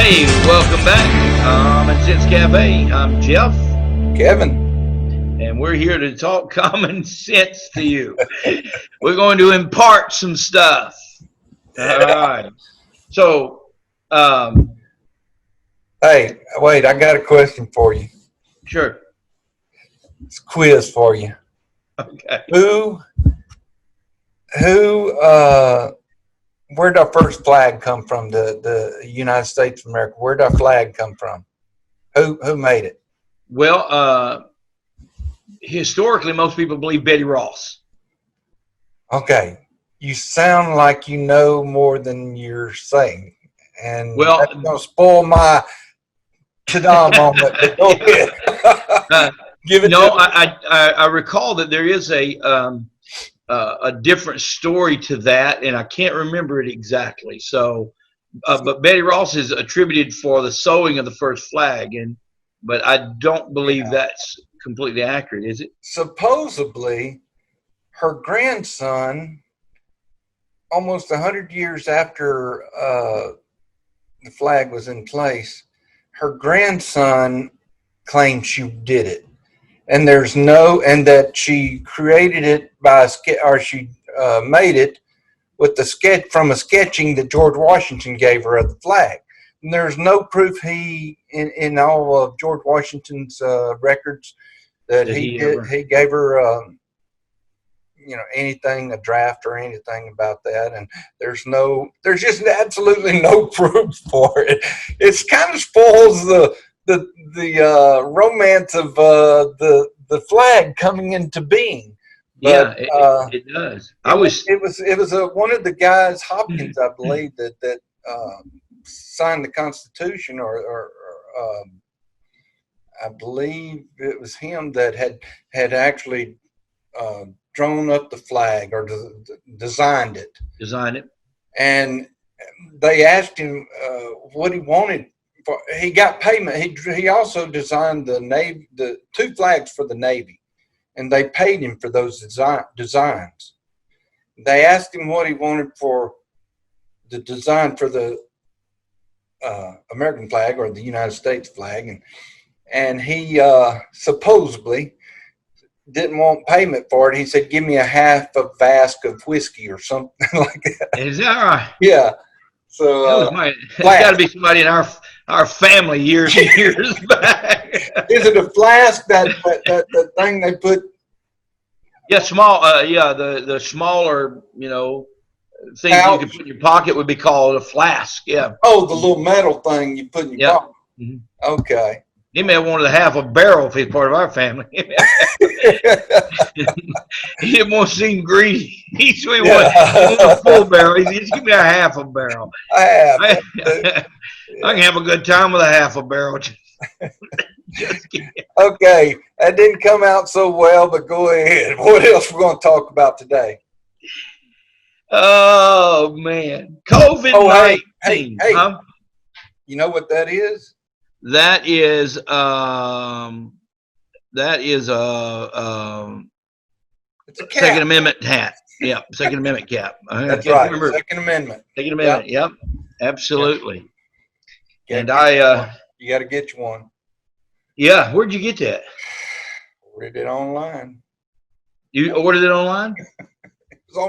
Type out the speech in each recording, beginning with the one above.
Hey, welcome back. Common Sense Cafe. I'm Jeff, Kevin. and we're here to talk common sense to you. We're going to impart some stuff. All right. So, Hey, wait, I got a question for you. sure. It's a quiz for you. Okay. Where'd our first flag come from? The United States of America. Where'd our flag come from? Who made it? Well, historically, most people believe Betty Ross. Okay. You sound like you know more than you're saying. And Well, that's gonna spoil my ta-da moment, but go ahead. Give it no, to me. I recall that there is a different story to that, and I can't remember it exactly. So, but Betty Ross is attributed for the sewing of the first flag, but I don't believe that's completely accurate, is it? Supposedly, her grandson, almost 100 years after the flag was in place, her grandson claimed she did it. And that she created it she made it with from a sketching that George Washington gave her of the flag. And there's no proof in all of George Washington's records that he gave her anything, a draft or anything about that. And there's just absolutely no proof for it. It's kind of spoils the romance of the flag coming into being. But, it does. It was one of the guys, Hopkins, I believe, that signed the Constitution, or I believe it was him that had actually drawn up the flag or designed it. And they asked him what he wanted. He got payment. He also designed the two flags for the Navy, and they paid him for those designs. They asked him what he wanted for the design for the American flag or the United States flag, and he supposedly didn't want payment for it. He said, "Give me a half a cask of whiskey or something like that." Is that right? Yeah. So it's got to be somebody in our family years and years back. Is it a flask? That thing they put? Yeah, small. The smaller, things you could put in your pocket would be called a flask. Yeah. Oh, the little metal thing you put in your pocket. Mm-hmm. Okay. He may have wanted a half a barrel if he's part of our family. He didn't want to seem greedy. He wanted a full barrel. He just give me a half a barrel. I can have a good time with a half a barrel. Just kidding. Okay, that didn't come out so well, but go ahead. What else we're going to talk about today? Oh man, COVID-19. Hey. Huh? You know what that is? That is it's a cap. Second Amendment hat. Yeah, Second Amendment cap. That's right. Remember. Second Amendment. Second Amendment. Yep. Absolutely. Yep. And you got to get you one. Yeah. Where'd you get that? Ordered it online. You ordered it online?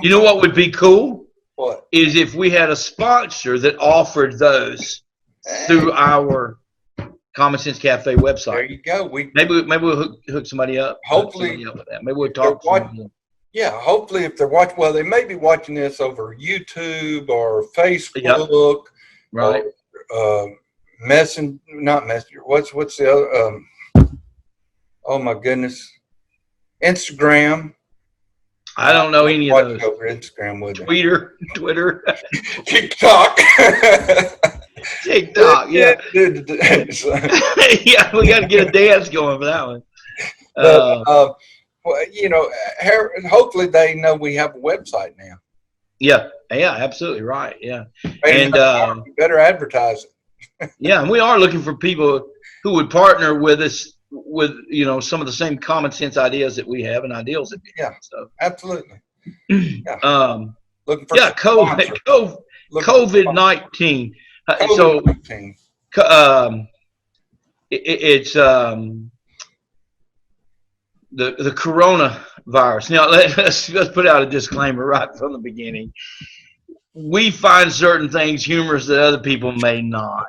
You know what would be cool? What? Is if we had a sponsor that offered those through our Common Sense Cafe website. There you go. Maybe we'll hook somebody up. Hopefully, with that. Maybe we'll talk. Yeah, hopefully if they're watching, well, they may be watching this over YouTube or Facebook, right? Or, not Messenger. What's the other? Oh my goodness, Instagram. I don't know any of those. Over Instagram with Twitter, TikTok. TikTok, yeah. Yeah, we got to get a dance going for that one. Well, hopefully they know we have a website now. Yeah, absolutely right. Yeah, and better advertise it. Yeah, and we are looking for people who would partner with us with some of the same common sense ideas that we have and ideals that we have. So absolutely. Yeah. Looking for COVID-19. So um, it's the coronavirus. Now let's put out a disclaimer right from the beginning. We find certain things humorous that other people may not.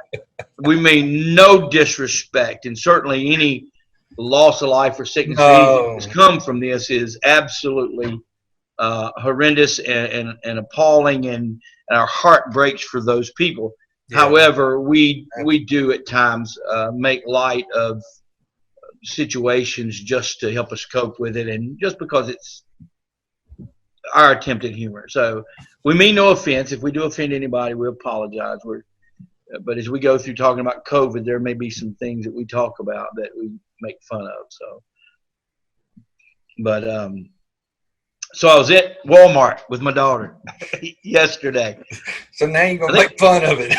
We mean no disrespect, and certainly any loss of life or sickness or anything that's No. come from this is absolutely horrendous and appalling, and our heart breaks for those people. Yeah. However, we do at times make light of situations just to help us cope with it, and just because it's our attempt at humor. So we mean no offense. If we do offend anybody, we apologize. But as we go through talking about COVID, there may be some things that we talk about that we make fun of. But so I was at Walmart with my daughter yesterday. So now you're gonna make fun of it.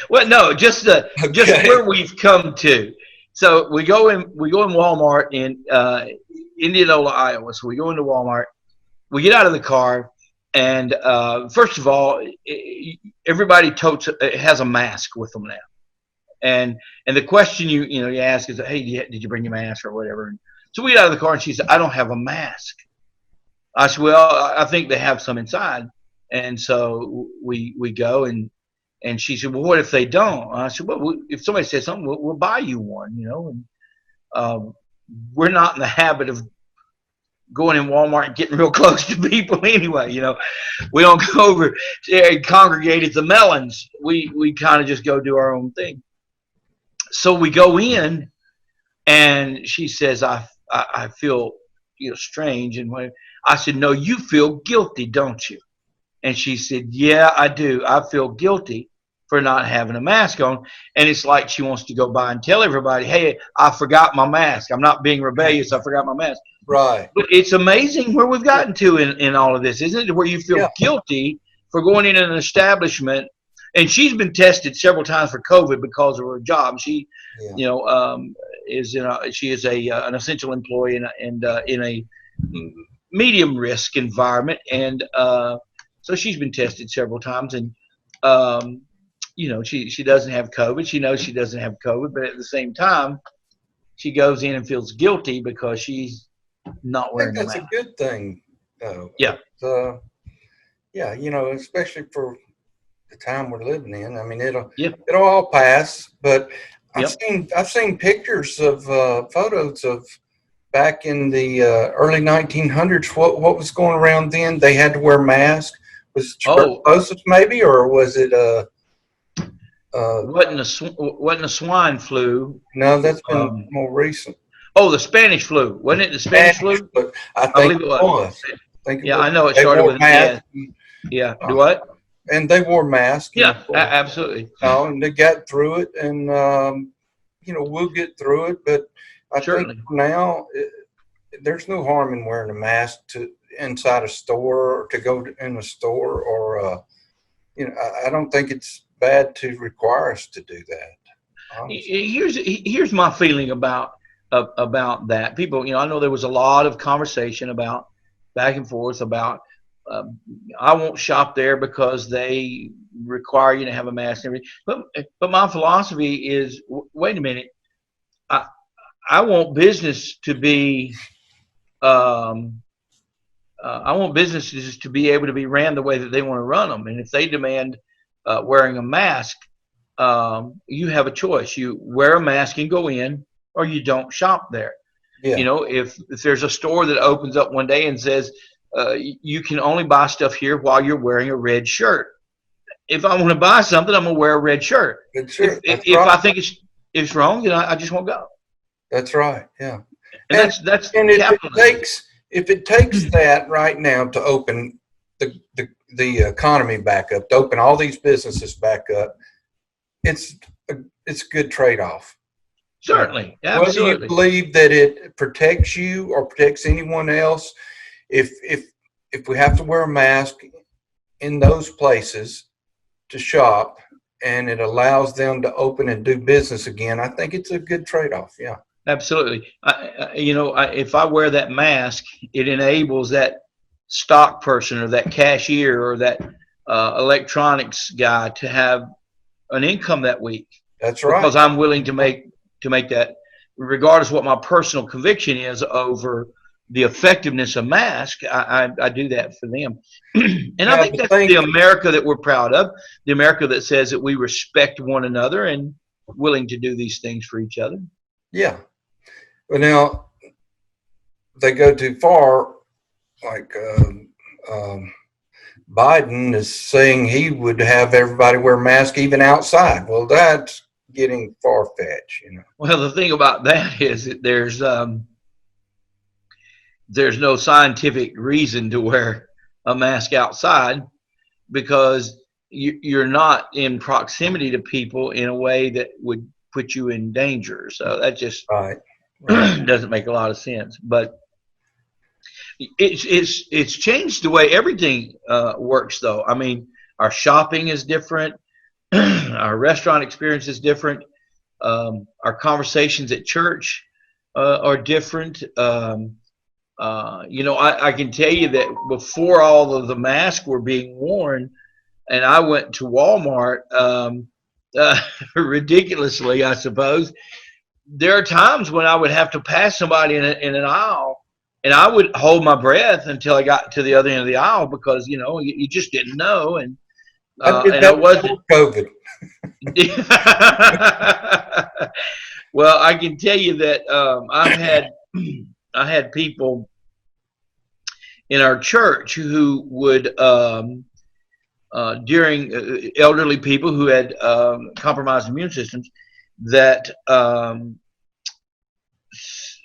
Well, no, just where we've come to. So we go in Walmart in Indianola, Iowa. So we go into Walmart. We get out of the car, and first of all, everybody has a mask with them now. And the question you ask is, hey, did you bring your mask or whatever? And so we get out of the car, and she said, I don't have a mask. I said, well, I think they have some inside. And so we go, and she said, well, what if they don't? I said, well, if somebody says something, we'll buy you one, And we're not in the habit of going in Walmart and getting real close to people anyway. We don't go over and congregate at the melons. We kind of just go do our own thing. So we go in, and she says, I feel strange. And I said, no, you feel guilty, don't you? And she said, yeah, I do. I feel guilty for not having a mask on. And it's like she wants to go by and tell everybody, hey, I forgot my mask. I'm not being rebellious. I forgot my mask. Right. But it's amazing where we've gotten to in all of this, isn't it? Where you feel guilty for going in an establishment. And she's been tested several times for COVID because of her job. She, is an essential employee in a medium risk environment, and so she's been tested several times, and she doesn't have COVID. She knows she doesn't have COVID, but at the same time, she goes in and feels guilty because she's not wearing a mask. That's a good thing, though. Yeah. Especially for the time we're living in. I mean, it'll Yep. all pass, but Yep. I've seen pictures of photos of back in the early 1900s. What was going around then? They had to wear masks. Was it tuberculosis maybe, or was it wasn't a swine flu? No, that's been more recent. Oh, the Spanish flu, wasn't it? The Spanish flu? But I believe it was. I know it started with masks. Yeah. Do what? And they wore masks. Yeah, absolutely. And they got through it, and we'll get through it. But I think now there's no harm in wearing a mask to inside a store, or to go in a store, or I don't think it's bad to require us to do that. Honestly. Here's my feeling about that. People, I know there was a lot of conversation about back and forth about. I won't shop there because they require you to have a mask and everything. But my philosophy is, wait a minute, I want business to be, I want businesses to be able to be ran the way that they want to run them. And if they demand wearing a mask, you have a choice. You wear a mask and go in, or you don't shop there. Yeah. If there's a store that opens up one day and says, you can only buy stuff here while you're wearing a red shirt. If I want to buy something, I'm going to wear a red shirt. If I think it's wrong, then I just won't go. That's right. Yeah. And if it takes that right now to open the economy back up, to open all these businesses back up, it's a good trade-off. Certainly. Absolutely. Whether you believe that it protects you or protects anyone else, if we have to wear a mask in those places to shop, and it allows them to open and do business again, I think it's a good trade-off. Yeah, absolutely. If I wear that mask, it enables that stock person or that cashier or that electronics guy to have an income that week. That's right. Because I'm willing to make that, regardless of what my personal conviction is over the effectiveness of masks. I do that for them, and I Yeah, think but that's the America that we're proud of, the America that says that we respect one another and willing to do these things for each other. Yeah. But now they go too far, like Biden is saying he would have everybody wear masks even outside. Well, that's getting far-fetched, you know. Well, the thing about that is that there's no scientific reason to wear a mask outside, because you're not in proximity to people in a way that would put you in danger. So that just Right. doesn't make a lot of sense. But it's changed the way everything works, though. I mean, our shopping is different, our restaurant experience is different, our conversations at church are different. I can tell you that before all of the masks were being worn, and I went to Walmart, ridiculously, I suppose, there are times when I would have to pass somebody in an aisle, and I would hold my breath until I got to the other end of the aisle, because you just didn't know, and I did I that wasn't. before COVID. Well, I can tell you that I had people in our church who would during elderly people who had compromised immune systems, that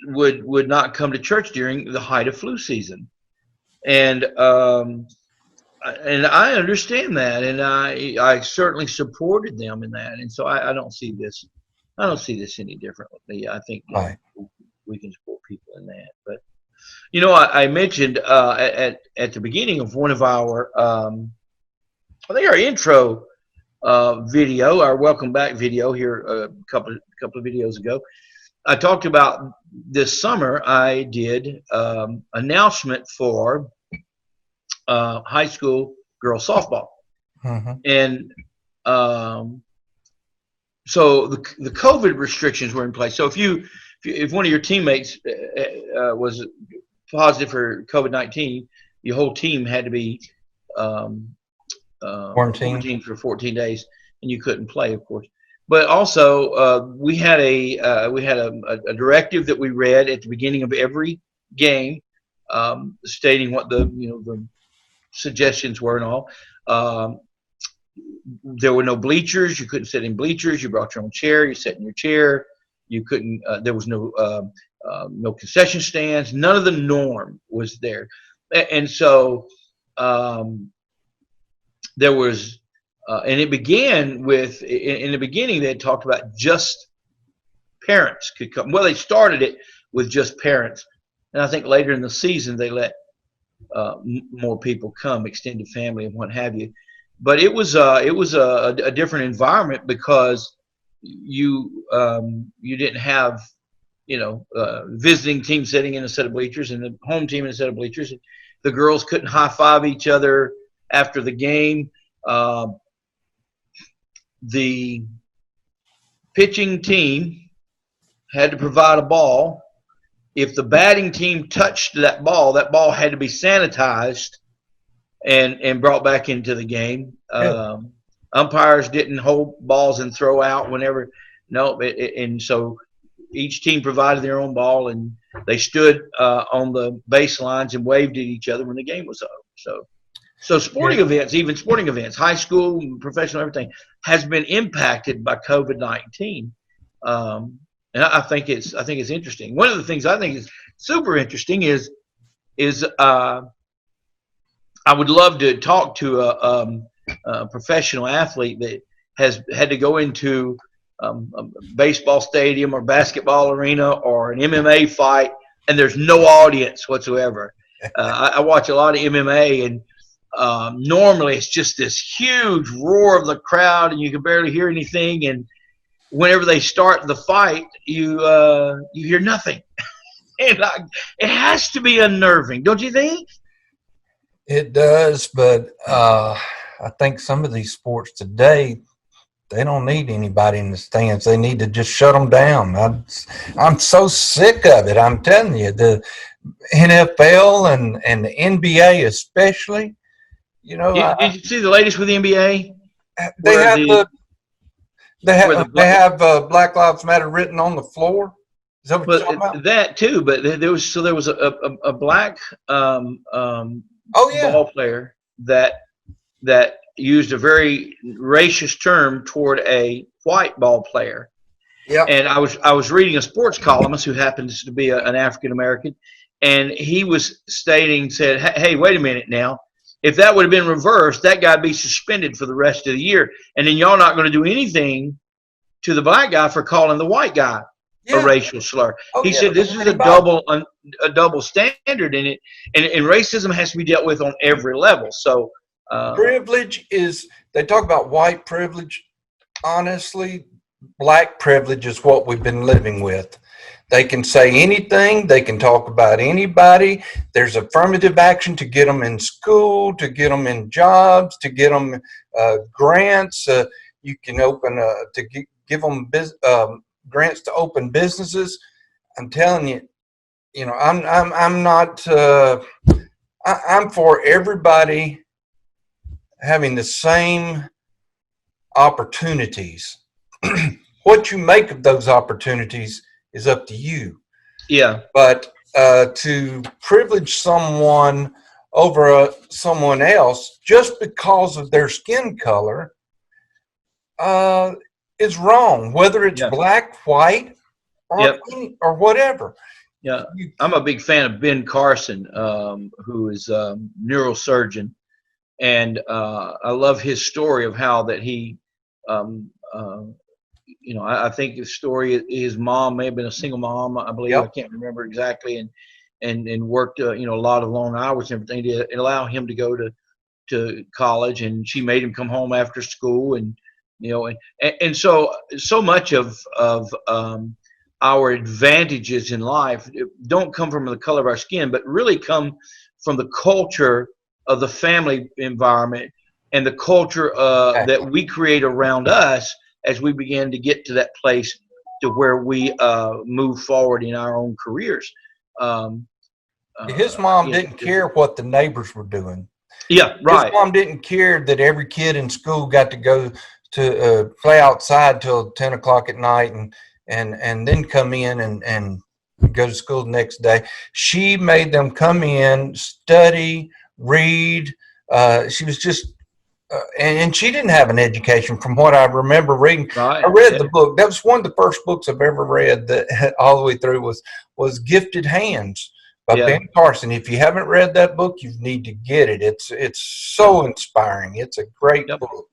would not come to church during the height of flu season, and I understand that, and I certainly supported them in that, and so I don't see this any differently. I think Right. we can support people in that. But I mentioned at the beginning of one of our I think our intro video, our welcome back video here a couple of videos ago, I talked about this summer I did announcement for high school girls softball. Mm-hmm. And so the COVID restrictions were in place. So if one of your teammates was positive for COVID-19, your whole team had to be quarantined for 14 days, and you couldn't play, of course. But also, we had a directive that we read at the beginning of every game, stating what the suggestions were and all. There were no bleachers. You couldn't sit in bleachers. You brought your own chair. You sat in your chair. You couldn't. There was no concession stands. None of the norm was there, and so there was. And it began with, in the beginning, they had talked about just parents could come. Well, they started it with just parents, and I think later in the season they let more people come, extended family and what have you. But it was a different environment, because you didn't have visiting team sitting in a set of bleachers and the home team in a set of bleachers. The girls couldn't high five each other after the game. The pitching team had to provide a ball. If the batting team touched that ball had to be sanitized and brought back into the game. Umpires didn't hold balls and throw out whenever. No, and so each team provided their own ball, and they stood on the baselines and waved at each other when the game was over. So sporting events, even sporting events, high school, professional, everything has been impacted by COVID-19, and I think it's interesting. One of the things I think is super interesting is I would love to talk to a professional athlete that has had to go into a baseball stadium or basketball arena or an MMA fight, and there's no audience whatsoever. I watch a lot of MMA, and normally it's just this huge roar of the crowd, and you can barely hear anything. And whenever they start the fight, you hear nothing. And it has to be unnerving, don't you think? It does, but I think some of these sports today, They don't need anybody in the stands. They need to just shut them down. I'm so sick of it. I'm telling you, the NFL and the NBA especially. You know, Did you see the latest with the NBA they where have the where the Black Lives Matter written on the floor. Is that what you're but talking about? that too, but there was a black Oh yeah, ball player that used a very racist term toward a white ball player. yep, And I was reading a sports columnist who happens to be an African American, and he was said, "Hey, wait a minute now. If that would have been reversed, that guy'd be suspended for the rest of the year, and then y'all not going to do anything to the black guy for calling the white guy a yeah, racial slur." oh He yeah. said Don't this let is anybody. a double standard in it, and racism has to be dealt with on every level. So, Privilege is. They talk about white privilege. Honestly, black privilege is what we've been living with. They can say anything. They can talk about anybody. There's affirmative action to get them in school, to get them in jobs, to get them grants. You can open give them grants to open businesses. I'm telling you, you know, I'm not. I'm for everybody having the same opportunities. What you make of those opportunities is up to you. yeah, But to privilege someone over someone else just because of their skin color uh, is wrong, whether it's yeah, black, white, yep. or whatever. Yeah, You, I'm a big fan of Ben Carson, who is a neurosurgeon, and I love his story of how that he, um, I think the story his mom may have been a single mom, I believe, I yep, can't remember exactly, and worked a lot of long hours and everything to allow him to go to college, and she made him come home after school, and and so much of our advantages in life don't come from the color of our skin, but really come from the culture of the family environment and the culture that exactly. we create around us as we begin to get to that place to where we move forward in our own careers. Um, His mom you know, didn't care what the neighbors were doing. yeah, His right. mom didn't care that every kid in school got to go to play outside till 10 o'clock at night and then come in and go to school the next day. She made them come in, study, read. She was just and she didn't have an education from what I remember reading. I Right. read the Yeah. book. That was one of the first books I've ever read that all the way through was Gifted Hands by Yeah. Ben Carson. If you haven't read that book, you need to get it. It's Yeah. so inspiring. It's a great Yep. book.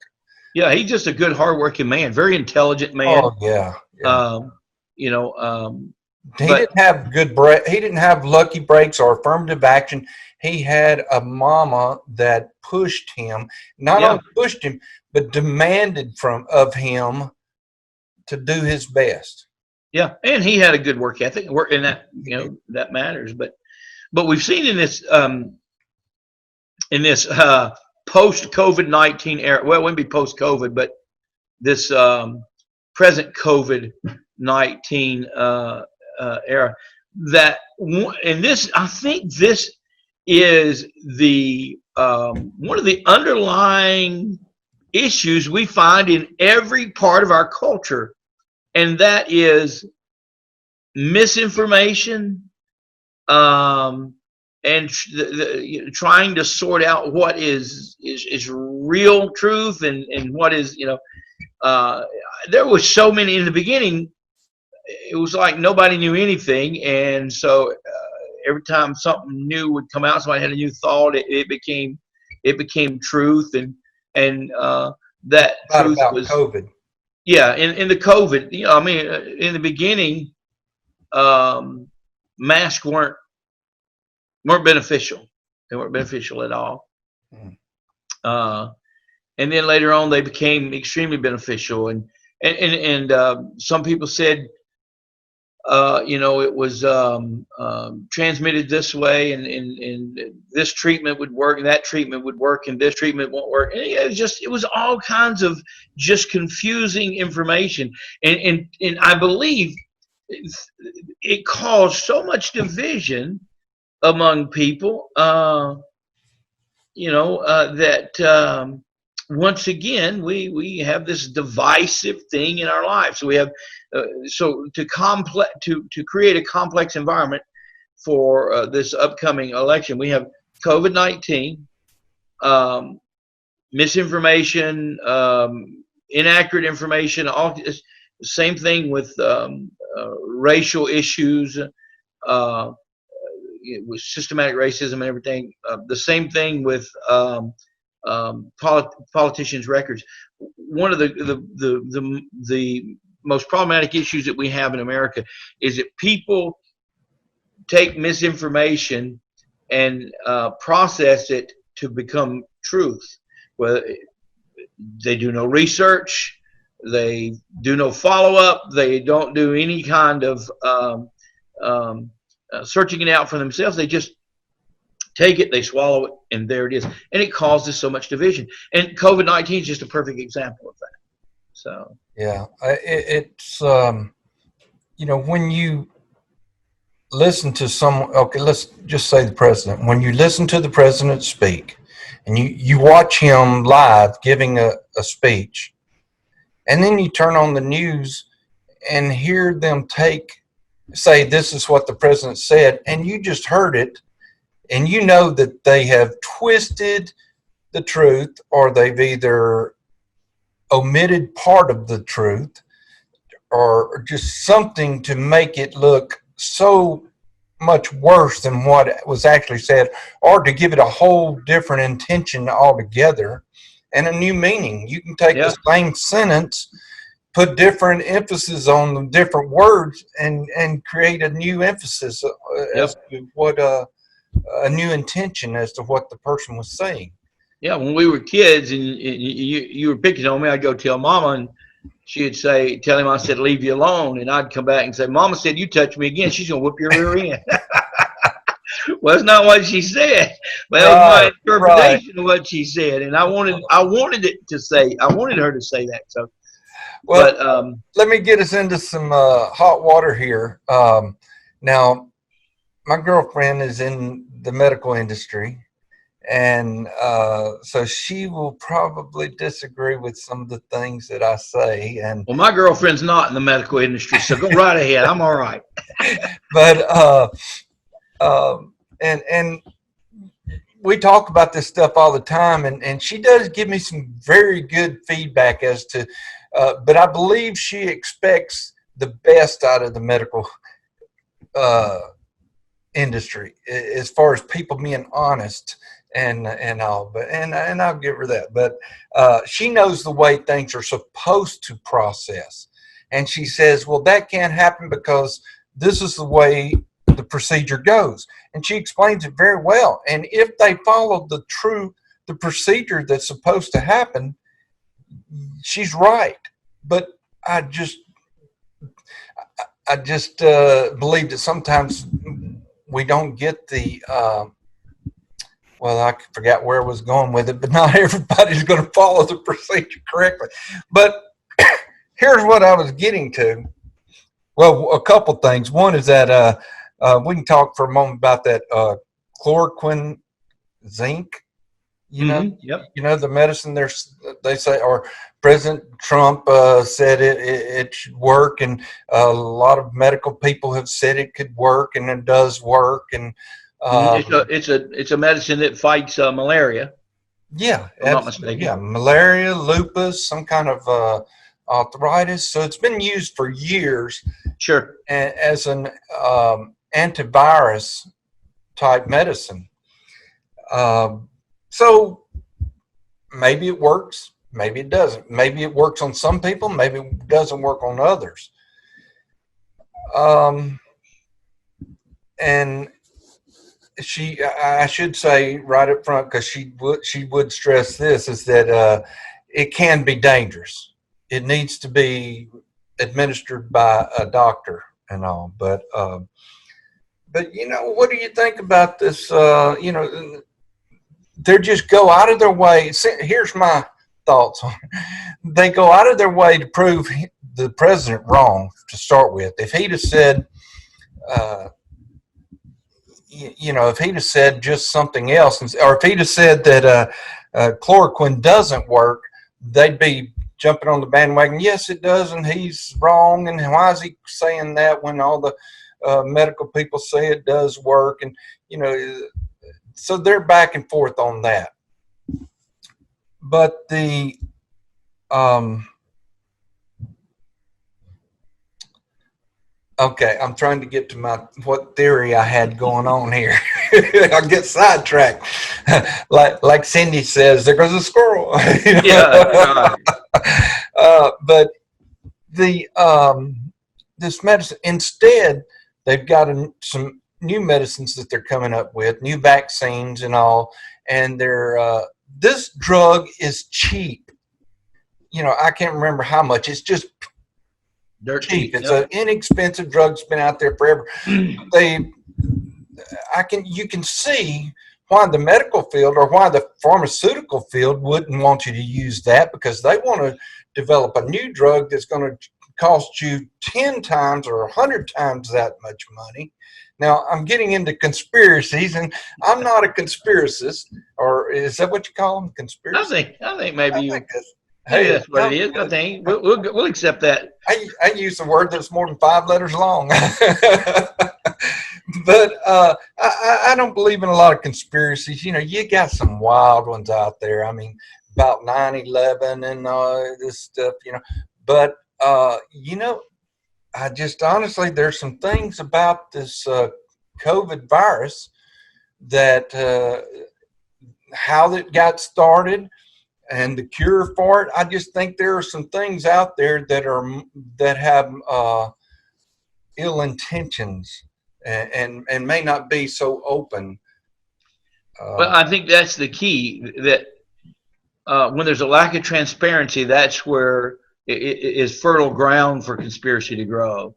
Yeah. He's just a good, hardworking man, very intelligent Oh man. yeah, yeah. Um, you know, um, He but didn't have good break. He didn't have lucky breaks or affirmative action. He had a mama that pushed him, not yeah, only pushed him, but demanded from of him to do his best. yeah, and he had a good work ethic, work, and that that matters. But we've seen in this post COVID-19 era. Well, it wouldn't be post COVID, but this present COVID-19 era. That and this, I think, this is the one of the underlying issues we find in every part of our culture, and that is misinformation, um, and trying to sort out what is real truth and what is uh, there was so many in the beginning. It was like nobody knew anything, and so every time something new would come out, somebody had a new thought, it became truth, and that Right truth about was, COVID. yeah. In the COVID, I mean, in the beginning, um, masks weren't beneficial. They weren't beneficial at all. Mm. Uh, and then later on, they became extremely beneficial. And some people said It was transmitted this way, and this treatment would work, and that treatment would work, and this treatment won't work. And it was all kinds of just confusing information, and I believe it caused so much division among people. That once again we have this divisive thing in our lives. So we have so to create a complex environment for this upcoming election, we have COVID-19, um, misinformation, inaccurate information, all the same thing with racial issues, uh, with systematic racism and everything. The same thing with politicians' records. One of the most problematic issues that we have in America is that people take misinformation and process it to become truth. Well, they do no research, they do no follow up, they don't do any kind of um, searching it out for themselves. They just take it, they swallow it, and there it is. And it causes so much division. And COVID-19 is just a perfect example of that. So, Yeah, it's when you listen to okay, let's just say the president. When you listen to the president speak, and you watch him live giving a speech, and then you turn on the news and hear them say this is what the president said, and you just heard it, and you know that they have twisted the truth, or they've either omitted part of the truth, or just something to make it look so much worse than what was actually said, or to give it a whole different intention altogether and a new meaning. You can take yeah, the same sentence, put different emphasis on the different words, and create a new emphasis as yep. to what a new intention as to what the person was saying. Yeah, when we were kids and you were picking on me, I'd go tell Mama, and she'd say, tell him I said, leave you alone. And I'd come back and say, Mama said, you touch me again, she's going to whoop your rear end. Well, that's not what she said. Well, that was my Right, right. interpretation of what she said. And I wanted her to say that. So, Well, but let me get us into some hot water here. Now, my girlfriend is in the medical industry, and so she will probably disagree with some of the things that I say. And well, my girlfriend's not in the medical industry, so go right ahead. I'm all right. but and we talk about this stuff all the time, and she does give me some very good feedback as to. But I believe she expects the best out of the medical uh, industry as far as people being honest and all. But and I'll give her that. But she knows the way things are supposed to process, and she says, "Well, that can't happen because this is the way the procedure goes." And she explains it very well. And if they follow the procedure that's supposed to happen, she's right. But I just believe that sometimes we don't get the well, I forgot where I was going with it, but not everybody's going to follow the procedure correctly. But here's what I was getting to. Well, a couple things. One is that we can talk for a moment about that chloroquine zinc. Yep. The medicine. They say, or President Trump said it should work, and a lot of medical people have said it could work, and it does work. And It's a medicine that fights malaria, yeah, if I'm not absolutely, mistaken. yeah, malaria, lupus, some kind of arthritis. So it's been used for years Sure. as an antivirus type medicine. So maybe it works, maybe it doesn't. Maybe it works on some people, maybe it doesn't work on others. And I should say right up front, because she would stress this, is that it can be dangerous. It needs to be administered by a doctor and all. But what do you think about this? They just go out of their way. Here's my thoughts on it. They go out of their way to prove the president wrong to start with. If he'd have said, uh, if he'd have said just something else, or if he'd have said that chloroquine doesn't work, they'd be jumping on the bandwagon. Yes, it does, and he's wrong. And why is he saying that when all the medical people say it does work? And so they're back and forth on that. But the okay, I'm trying to get to what theory I had going on here. I get sidetracked. like Cindy says, there goes a squirrel. Yeah, right. But the this medicine, instead, they've got some new medicines that they're coming up with, new vaccines and all, and this drug is cheap. I can't remember how much. It's just Dirt cheap. cheap. It's an inexpensive drug. It's been out there forever. You can see why the medical field or why the pharmaceutical field wouldn't want you to use that, because they want to develop a new drug that's going to cost you 10 times or 100 times that much money. Now, I'm getting into conspiracies, and I'm not a conspiracist, or is that what you call them? Conspiracy? I think maybe I you. think that's, Maybe hey, that's what it is. I think we'll accept that. I use a word that's more than 5 letters long. But I don't believe in a lot of conspiracies. You got some wild ones out there. I mean, about 9/11 and this stuff, But, I just honestly, there's some things about this COVID virus that how it got started and the cure for it. I just think there are some things out there that have ill intentions and may not be so open. Well, I think that's the key. That when there's a lack of transparency, that's where it is fertile ground for conspiracy to grow.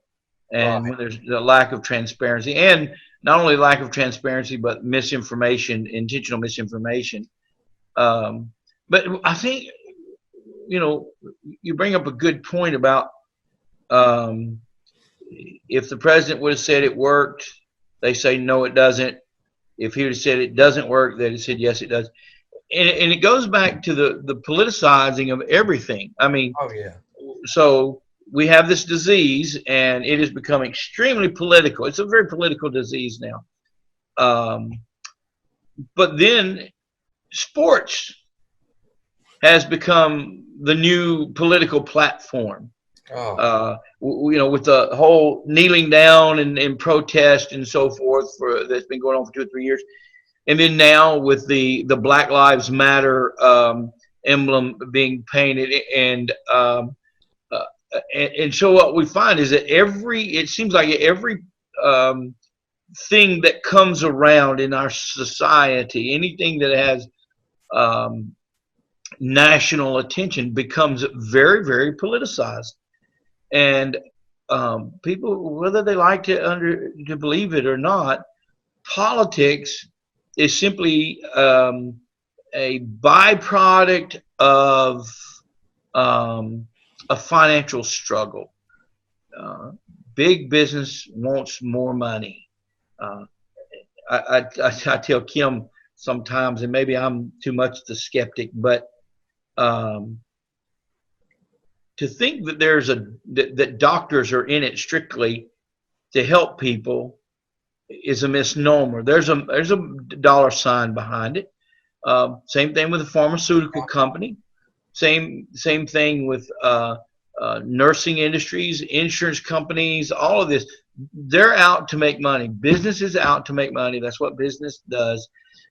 And Right. when there's a lack of transparency, and not only lack of transparency, but misinformation, intentional misinformation. But I think you bring up a good point about if the president would have said it worked, they say no, it doesn't. If he would have said it doesn't work, they'd have said yes, it does. And it goes back to the politicizing of everything. I mean, Oh yeah. so we have this disease, and it has become extremely political. It's a very political disease now. But then sports has become the new political platform. Oh. With the whole kneeling down and protest and so forth that's been going on for 2 or 3 years, and then now with the Black Lives Matter emblem being painted, and so what we find is that it seems like every thing that comes around in our society, anything that has national attention, becomes very, very politicized. And people, whether they like to believe it or not, politics is simply a byproduct of a financial struggle. Big business wants more money. I tell Kim sometimes, and maybe I'm too much the skeptic, but to think that that doctors are in it strictly to help people is a misnomer. There's a dollar sign behind it. Same thing with the pharmaceutical company. Same thing with nursing industries, insurance companies. All of this, they're out to make money. Business is out to make money. That's what business does.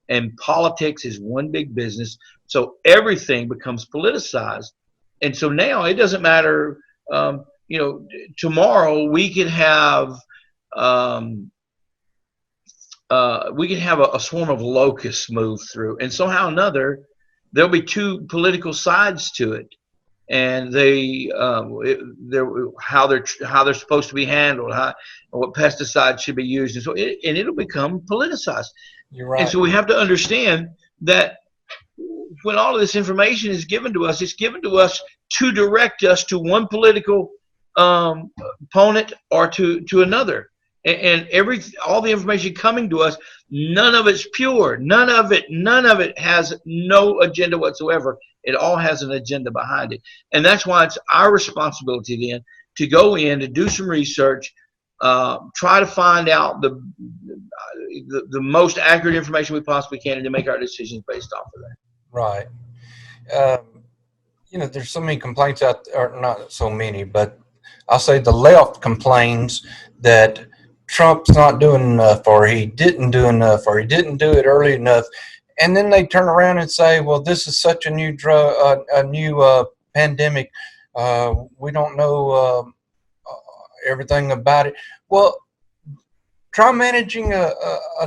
And politics is one big business. So everything becomes politicized. And so now it doesn't matter. Tomorrow we could have a swarm of locusts move through, and somehow or another there'll be two political sides to it. and how they're supposed to be handled, what pesticides should be used, and so and it'll become politicized. You're And right. so we have to understand that when all of this information is given to us, it's given to us to direct us to one political opponent or to another. And all the information coming to us, none of it's pure. None of it has no agenda whatsoever. It all has an agenda behind it, and that's why it's our responsibility then to go in to do some research, try to find out the most accurate information we possibly can, and to make our decisions based off of that. Right. Um, there's so many complaints out there, or not so many, but I'll say the left complains that Trump's not doing enough, or he didn't do enough, or he didn't do it early enough. And then they turn around and say, well, this is such a new a new pandemic. We don't know everything about it. Well, try managing a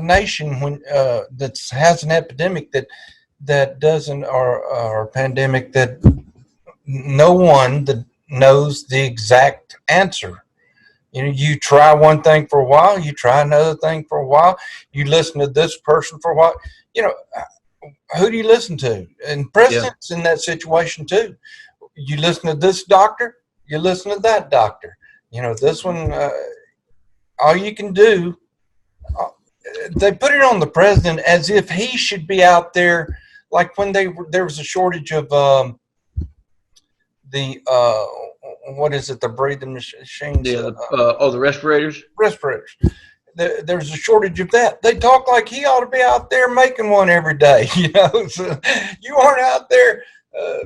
nation when that has an epidemic that doesn't, or a pandemic that no one that knows the exact answer. You try one thing for a while, you try another thing for a while, you listen to this person for a while. You know, who do you listen to? And Yeah. president's in that situation too. You listen to this doctor, you listen to that doctor. This one, all you can do, uh, they put it on the president as if he should be out there, like when there was a shortage of the what is it, the breathing machines, Yeah. The respirators. respirators. There's a shortage of that. They talk like he ought to be out there making one every day. So you aren't out there uh,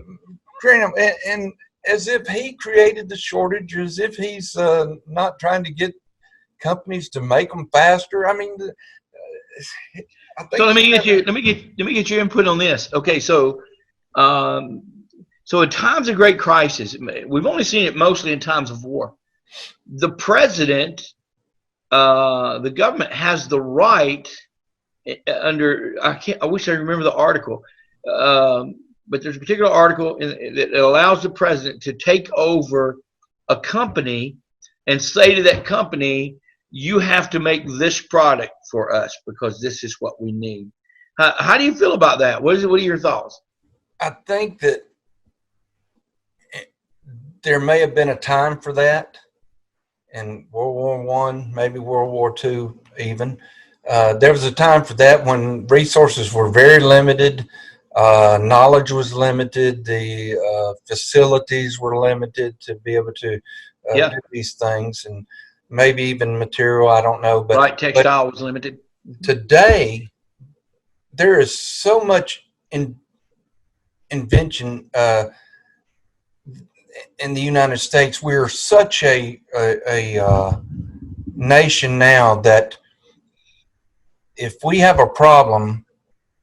training them, and as if he created the shortage, as if he's not trying to get companies to make them faster. I mean, I So think he's having. let me get your input on this. Okay, um, so in times of great crisis, we've only seen it mostly in times of war. The president, the government has the right under I wish I remember the article, but there's a particular article that allows the president to take over a company and say to that company, you have to make this product for us because this is what we need. How do you feel about that? What are your thoughts? I think that there may have been a time for that in World War One, maybe World War Two, even. There was a time for that when resources were very limited, knowledge was limited, the facilities were limited to be able to Yeah, do these things, and maybe even material. I don't know, right. but Textile was limited. today there is so much invention in the United States. We're such a nation now that if we have a problem,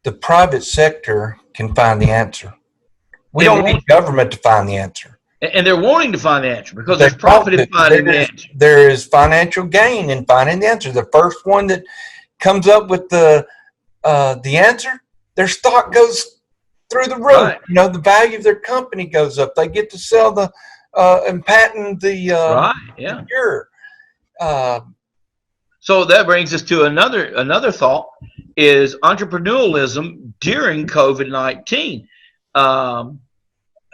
the private sector can find the answer. We And don't need government to find the answer. they're wanting to find the answer because They there's want profit in to. finding the answer. There is financial gain in finding the answer. The first one that comes up with the answer, their stock goes through the roof. Right, The value of their company goes up. They get to sell and patent right, the yeah. cure. Uh, So that brings us to another thought is entrepreneurialism during COVID-19. Um,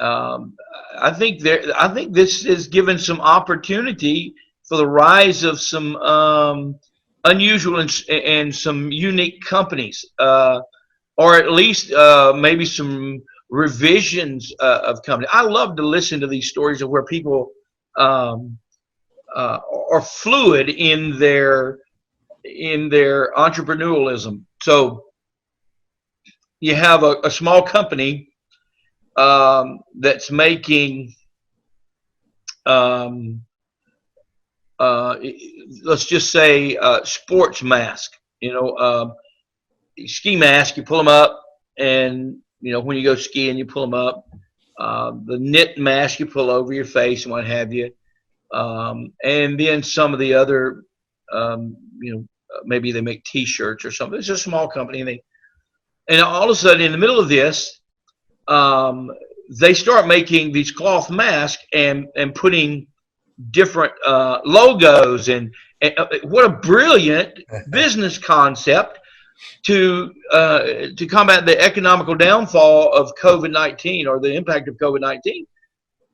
um, I think this is given some opportunity for the rise of some unusual and some unique companies, or at least maybe some revisions of companies. I love to listen to these stories of where people um, are fluid in their entrepreneurialism. So you have a small company that's making, um, uh, let's just say, sports mask. Ski mask. You pull them up, and when you go skiing, you pull them up. The knit mask you pull over your face and what have you. And then some of the other, maybe they make T-shirts or something. It's a small company, and all of a sudden, in the middle of this, um, they start making these cloth masks and putting different logos and what a brilliant business concept to combat the economical downfall of COVID-19 or the impact of COVID-19.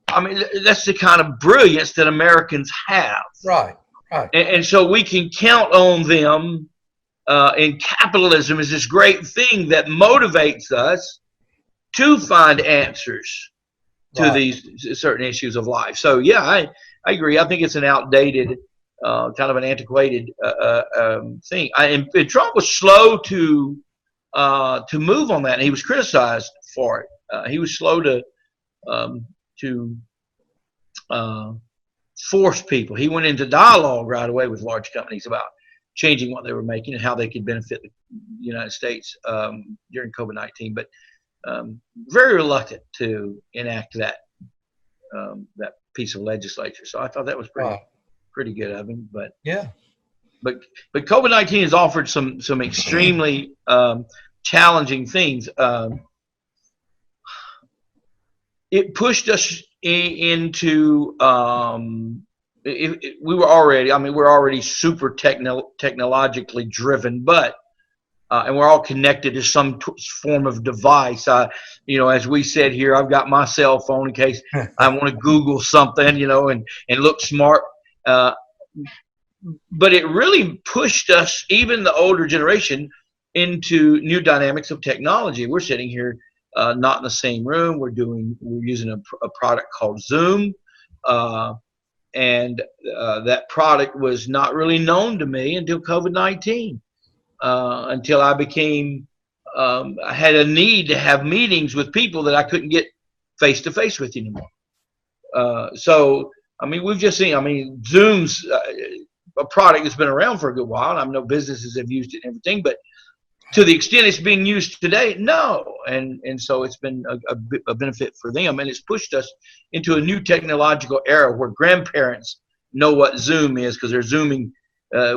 I mean, that's the kind of brilliance that Americans have. Right. And so we can count on them. And capitalism is this great thing that motivates us to find answers to Right. these certain issues of life. So, yeah, I agree. I think it's an outdated, kind of an antiquated thing. And Trump was slow to move on that, and he was criticized for it. He was slow to force people. He went into dialogue right away with large companies about changing what they were making and how they could benefit the United States during COVID-19, but very reluctant to enact that piece of legislature. So I thought that was pretty good of him. But yeah, but COVID-19 has offered some extremely challenging things. It pushed us into we're already super technologically driven, but and we're all connected to some form of device. As we said here, I've got my cell phone in case I want to Google something, and look smart. But it really pushed us, even the older generation, into new dynamics of technology. We're sitting here not in the same room. We're using a product called Zoom. And that product was not really known to me until COVID-19, until I I had a need to have meetings with people that I couldn't get face to face with anymore. So, we've just seen, Zoom's a product that's been around for a good while. I know businesses have used it and everything, but to the extent it's being used today, no. And so it's been a benefit for them, and it's pushed us into a new technological era where grandparents know what Zoom is because they're Zooming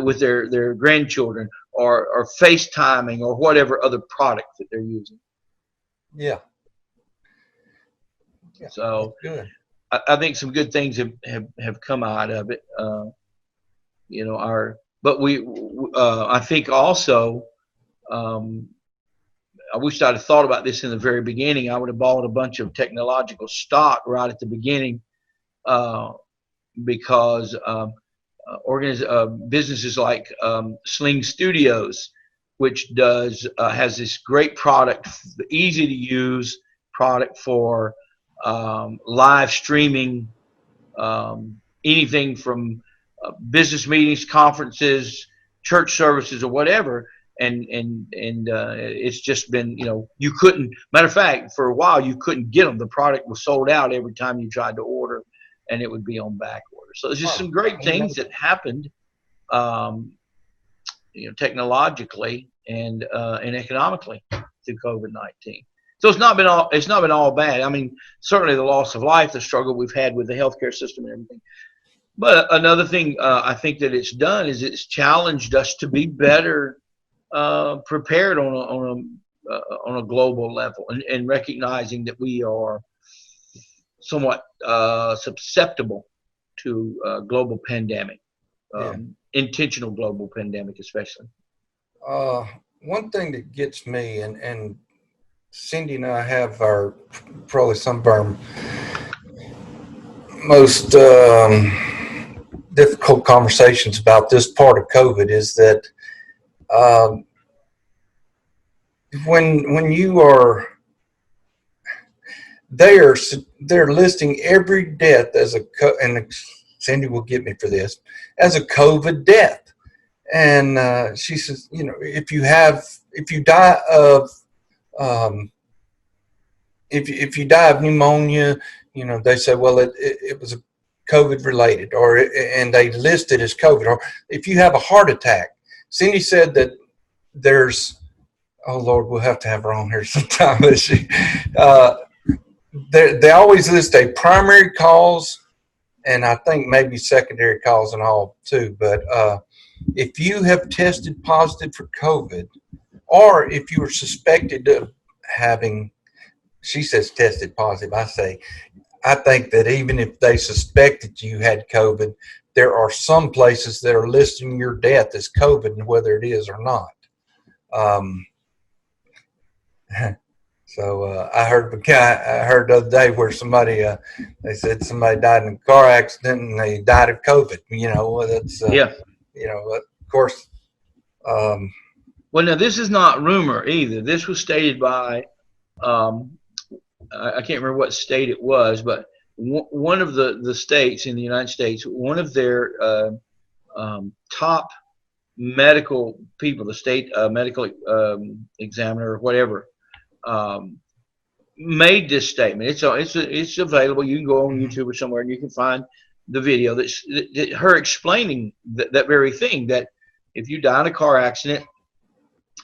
with their grandchildren or FaceTiming or whatever other product that they're using. Yeah. So I think some good things have come out of it. I think also, I wish I'd have thought about this in the very beginning. I would have bought a bunch of technological stock right at the beginning, because businesses like Sling Studios, which has this great product, easy to use product for live streaming, anything from business meetings, conferences, church services, or whatever. And it's just been, you couldn't, matter of fact, for a while you couldn't get them. The product was sold out every time you tried to order, and it would be on back order. So there's just some great things that happened, technologically and economically through COVID-19. So it's not been all bad. Certainly the loss of life, the struggle we've had with the healthcare system and everything. But another thing I think that it's done is it's challenged us to be better prepared on a global level, and recognizing that we are somewhat susceptible to global pandemic, intentional global pandemic especially. One thing that gets me, and Cindy and I have probably some of our most difficult conversations about this part of COVID, is that when you are, they're listing every death as and Cindy will get me for this, as a COVID death. And she says, if you die of if you die of pneumonia, they say, well, it was a COVID related, and they list it as COVID. Or if you have a heart attack, Cindy said that there's, oh Lord, we'll have to have her on here sometime. They always list a primary cause, and I think maybe secondary cause and all too. But if you have tested positive for COVID, or if you were suspected of having she says tested positive. I say, I think that even if they suspected you had COVID, there are some places that are listing your death as COVID, whether it is or not. Um, so I heard the other day where somebody they said somebody died in a car accident and they died of COVID. That's Yeah. of course. Well, now this is not rumor either. This was stated by um, I can't remember what state it was, but one of the states in the United States, one of their top medical people, the state medical examiner or whatever, um, made this statement. It's available. You can go on YouTube or somewhere and you can find the video that her explaining that very thing, that if you die in a car accident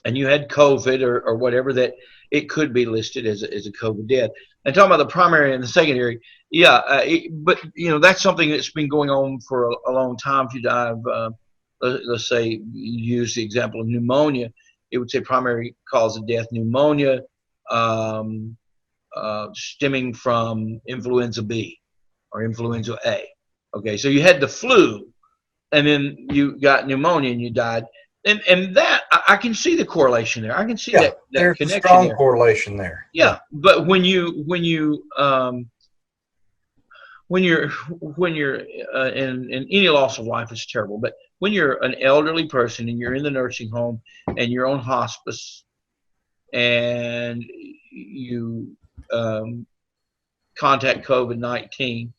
and you had COVID or whatever, that it could be listed as a COVID death. And talking about the primary and the secondary, yeah, but that's something that's been going on for a long time. If you die of, let's say, you use the example of pneumonia, it would say primary cause of death pneumonia, stemming from influenza B or influenza A. Okay, so you had the flu, and then you got pneumonia and you died. And that I can see the correlation there. I can see that there's connection a strong there. correlation there. Yeah, but when you're in any loss of life is terrible. But when you're an elderly person and you're in the nursing home and you're on hospice and you contact COVID-19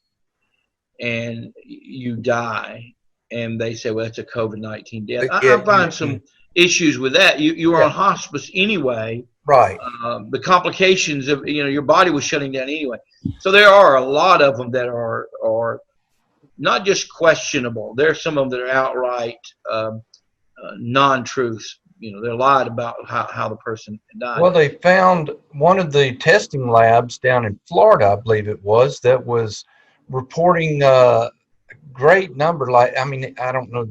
and you die, and they say, well, that's a COVID-19 death. I find some issues with that. You were on hospice anyway. Right. The complications of, your body was shutting down anyway. So there are a lot of them that are not just questionable. There are some of them that are outright non-truths. They're lied about how the person died. Well, they found one of the testing labs down in Florida, I believe it was, that was reporting great number, I don't know,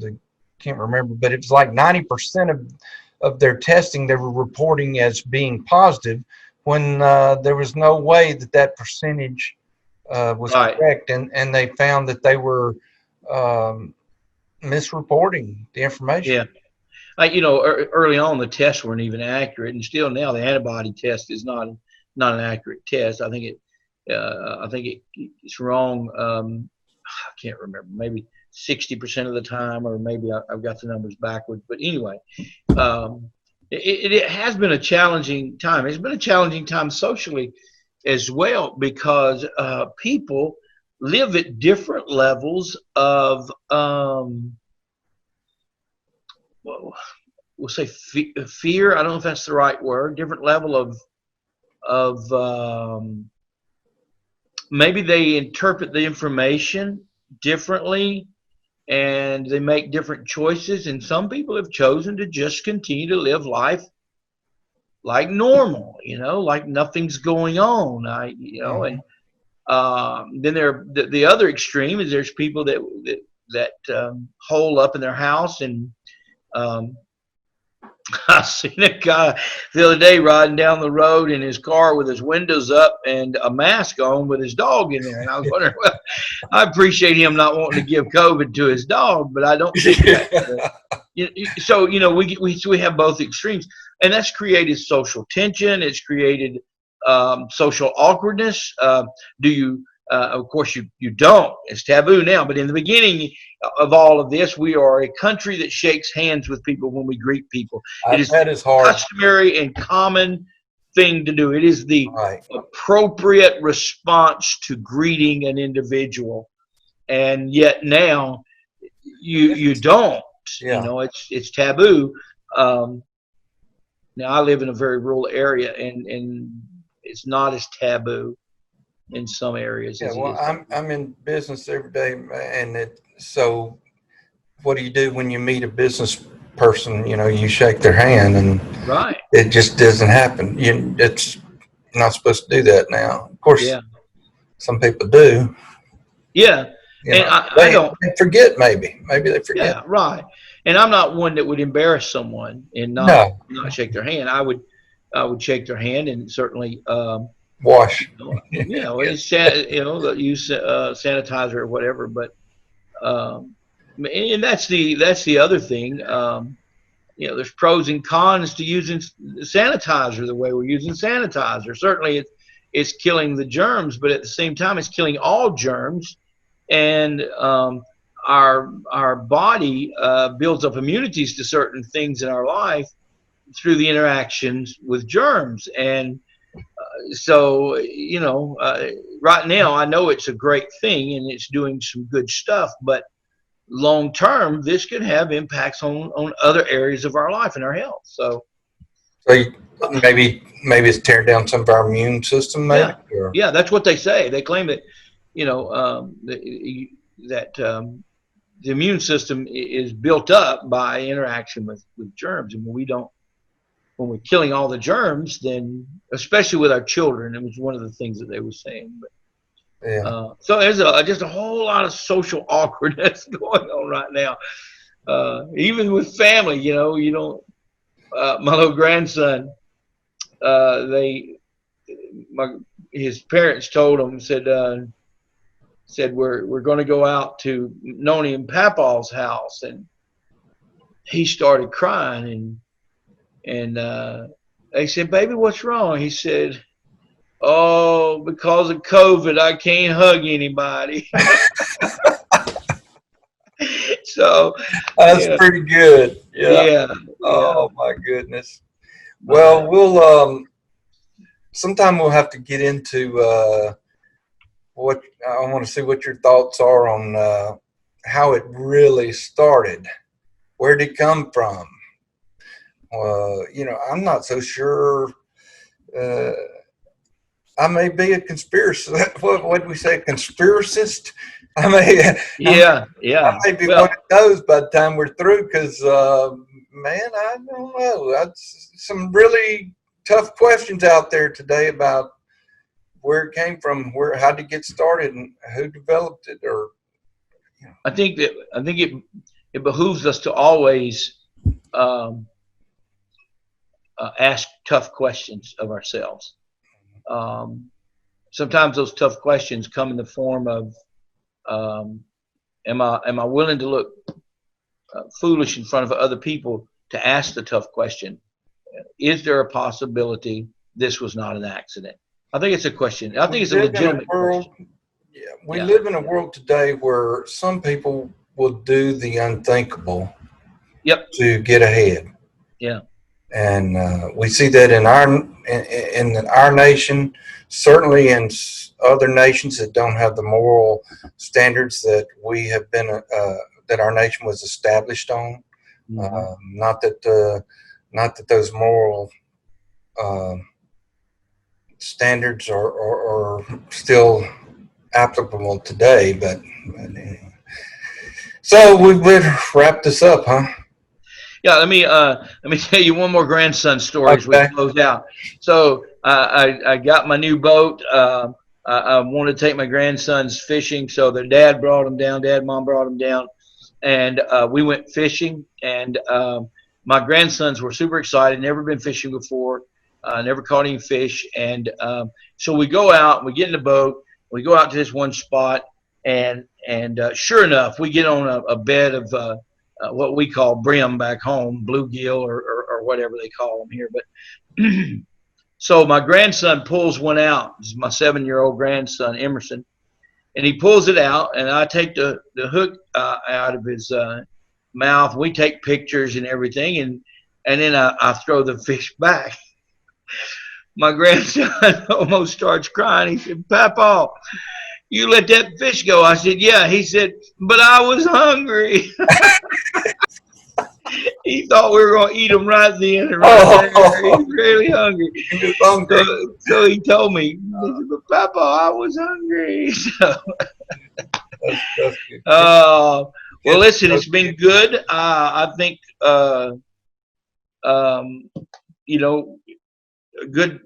can't remember, but it was like 90% of their testing they were reporting as being positive, when there was no way that percentage was correct, and they found that they were misreporting the information. Yeah. Early on the tests weren't even accurate, and still now the antibody test is not an accurate test. I think it's wrong. I can't remember, maybe 60% of the time, or maybe I've got the numbers backwards. But anyway, it has been a challenging time. It's been a challenging time socially as well, because people live at different levels of, we'll say fear. I don't know if that's the right word. Different level of maybe they interpret the information differently and they make different choices. And some people have chosen to just continue to live life like normal, like nothing's going on. And then the other extreme is there's people that hole up in their house. And I seen a guy the other day riding down the road in his car with his windows up and a mask on with his dog in there. And I was wondering, well, I appreciate him not wanting to give COVID to his dog, but I don't think that. So, we have both extremes, and that's created social tension. It's created social awkwardness. Of course, you don't. It's taboo now. But in the beginning of all of this, we are a country that shakes hands with people when we greet people. That is hard. Customary and common thing to do. It is the appropriate response to greeting an individual. And yet now you don't. Yeah. It's taboo. Now I live in a very rural area, and it's not as taboo in some areas. Yeah, well, I'm in business every day, and so what do you do when you meet a business person? You shake their hand, and it just doesn't happen. It's not supposed to do that now. Of course, some people do. Yeah, and I don't. They forget, maybe they forget. Yeah, right. And I'm not one that would embarrass someone and not shake their hand. I would shake their hand, and certainly Wash. Well, Yeah. it's use sanitizer or whatever. But and that's the other thing. There's pros and cons to using sanitizer the way we're using sanitizer. Certainly, it's killing the germs, but at the same time, it's killing all germs. And our body builds up immunities to certain things in our life through the interactions with germs. And so, right now, I know it's a great thing and it's doing some good stuff, but long term, this could have impacts on other areas of our life and our health. So, So maybe it's tearing down some of our immune system, maybe. yeah, Or yeah, that's what they say. They claim that, that the immune system is built up by interaction with germs, and when we're killing all the germs, then especially with our children, it was one of the things that they were saying. But yeah, so there's just a whole lot of social awkwardness going on right now. Even with family, you don't. My little grandson, they, my his parents told him said we're going to go out to Noni and Papaw's house, and he started crying, and they said, "Baby, what's wrong?" He said, "Oh, because of COVID, I can't hug anybody." So, that's yeah, pretty good. Yeah. yeah, yeah. Oh my goodness. But Well, sometime we'll have to get into what I want to see what your thoughts are on how it really started. Where did it come from? I'm not so sure. Uh, I may be a conspiracy. What do we say? A conspiracist? I may. yeah, I yeah. may be one Well, of those by the time we're through. Because man, I don't know. That's some really tough questions out there today about where it came from, how did it get started, and who developed it, or you know. I think it behooves us to always um, ask tough questions of ourselves. Um, Sometimes those tough questions come in the form of um, am I willing to look foolish in front of other people to ask the tough question? Is there a possibility this was not an accident? I think it's a question. I think We it's a live in a legitimate world. question. Yeah, we Yeah. live in a world today where some people will do the unthinkable Yep. to get ahead, Yeah. and we see that in our nation, certainly in other nations that don't have the moral standards that we have been that our nation was established on. Hmm. Not that those moral uh, standards are still applicable today, but so we would wrap this up, huh? Yeah. Let me tell you one more grandson story as we Okay. close out. So I got my new boat. I wanted to take my grandsons fishing, so their dad brought them down. Dad, mom brought them down, and we went fishing. And my grandsons were super excited. Never been fishing before. Never caught any fish. And so we go out. We get in the boat. We go out to this one spot, and sure enough, we get on a bed of what we call brim back home, bluegill or whatever they call them here. But so my grandson pulls one out. This is my 7-year-old grandson, Emerson, and he pulls it out, and I take the hook out of his mouth. We take pictures and everything, and then I throw the fish back. My grandson almost starts crying. He said, "Papa, you let that fish go." I said, "Yeah." He said, "But I was hungry." He thought we were going to eat him right then and right there. He's Oh, really hungry. he was So, hungry. so he told me, he said, "But Papa, I was hungry." So, That's good. uh, well, Kids listen, are so it's been cute. good. I think, um, you know, a good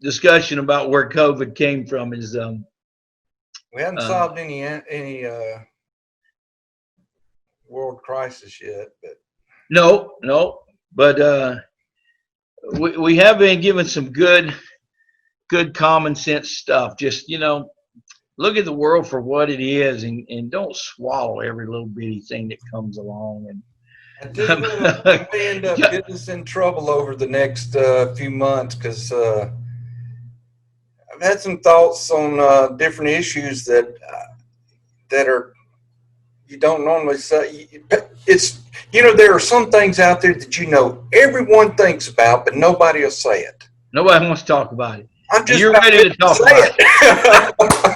discussion about where COVID came from is, We haven't uh, solved any world crisis yet, but no, no, but we have been given some good good common sense stuff. Just, look at the world for what it is, and don't swallow every little bitty thing that comes along. I tell you what, I may end up Yeah, getting us in trouble over the next few months because I've had some thoughts on different issues that are you don't normally say. It's there are some things out there that everyone thinks about, but nobody will say it. nobody wants to talk about it. I'm And just you're about ready ready to to talk say about it. it.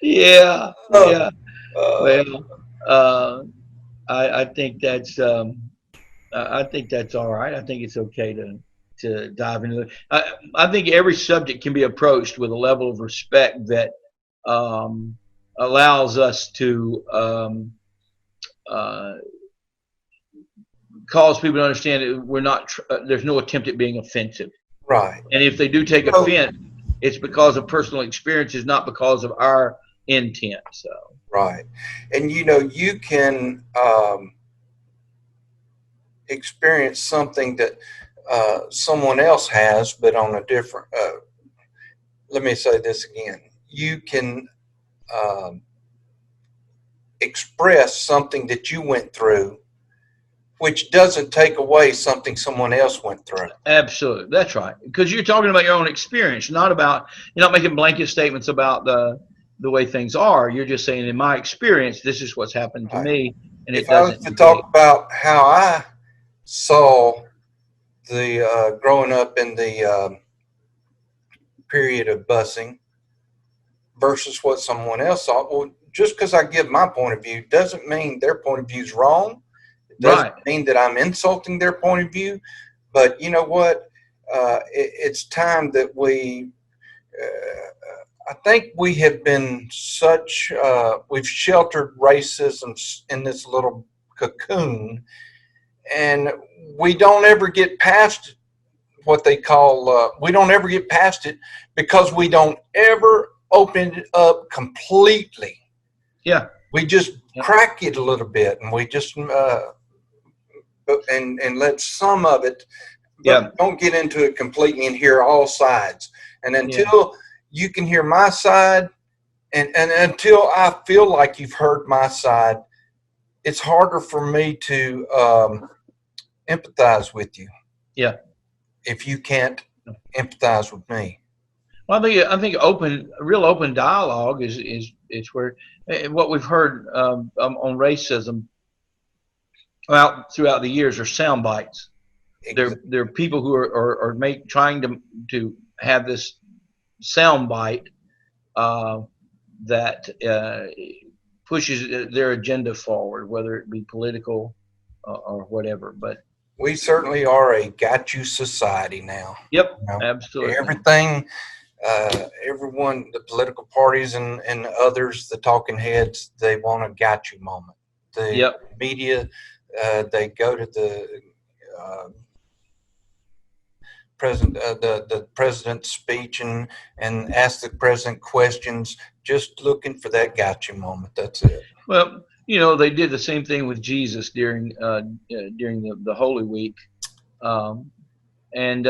Yeah, uh, yeah. uh, Well, I think that's all right. I think it's okay to dive into it. I think every subject can be approached with a level of respect that um, allows us to uh, cause people to understand that we're not. There's no attempt at being offensive. right. And if they do take So, offense, it's because of personal experiences, not because of our intent. So right. And you can experience something that someone else has, but on a different. Let me say this again. You can um, express something that you went through, which doesn't take away something someone else went through. absolutely, that's right. Because you're talking about your own experience, not about you're not making blanket statements about the way things are. You're just saying, in my experience, this is what's happened to Right. me, and it If I was doesn't to negate. talk about how I saw the growing up in the period of busing versus what someone else saw, well, just because I give my point of view doesn't mean their point of view is wrong. It doesn't Right. mean that I'm insulting their point of view. But you know what? It's time that I think we have been we've sheltered racism in this little cocoon, and we don't ever get past what they call, we don't ever get past it because we don't ever open it up completely. Yeah. We just Yeah. crack it a little bit, and we just, and let some of it, but Yeah. don't get into it completely and hear all sides. And Yeah. until you can hear my side, and until I feel like you've heard my side, it's harder for me to empathize with you Yeah. if you can't empathize with me. Well, I think real open dialogue is where what we've heard on racism throughout the years are sound bites. There are people who are trying to have this sound bite uh, that pushes their agenda forward, whether it be political or whatever. But We certainly are a got you society now. yep, You know, absolutely. everything, everyone, the political parties and others, the talking heads, they want a got you moment. The Yep. media, they go to the the president's speech and ask the president questions, just looking for that gotcha moment. That's it. Well, they did the same thing with Jesus during the Holy Week, um, and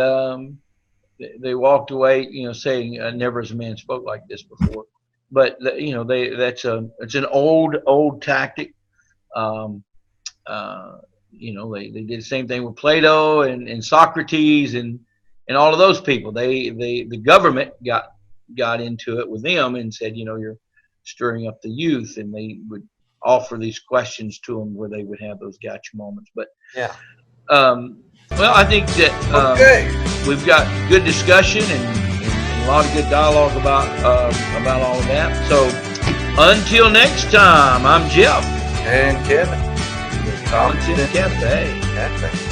they walked away, saying, "Never has a man spoke like this before." But it's an old tactic. Um, they did the same thing with Plato and Socrates and all of those people. The government got into it with them and said, you're stirring up the youth, and they would offer these questions to them where they would have those gotcha moments. But Yeah. well, I think that Okay. we've got good discussion and a lot of good dialogue about all of that. So until next time, I'm Jeff. And Kevin. Content Cafe. Cafe.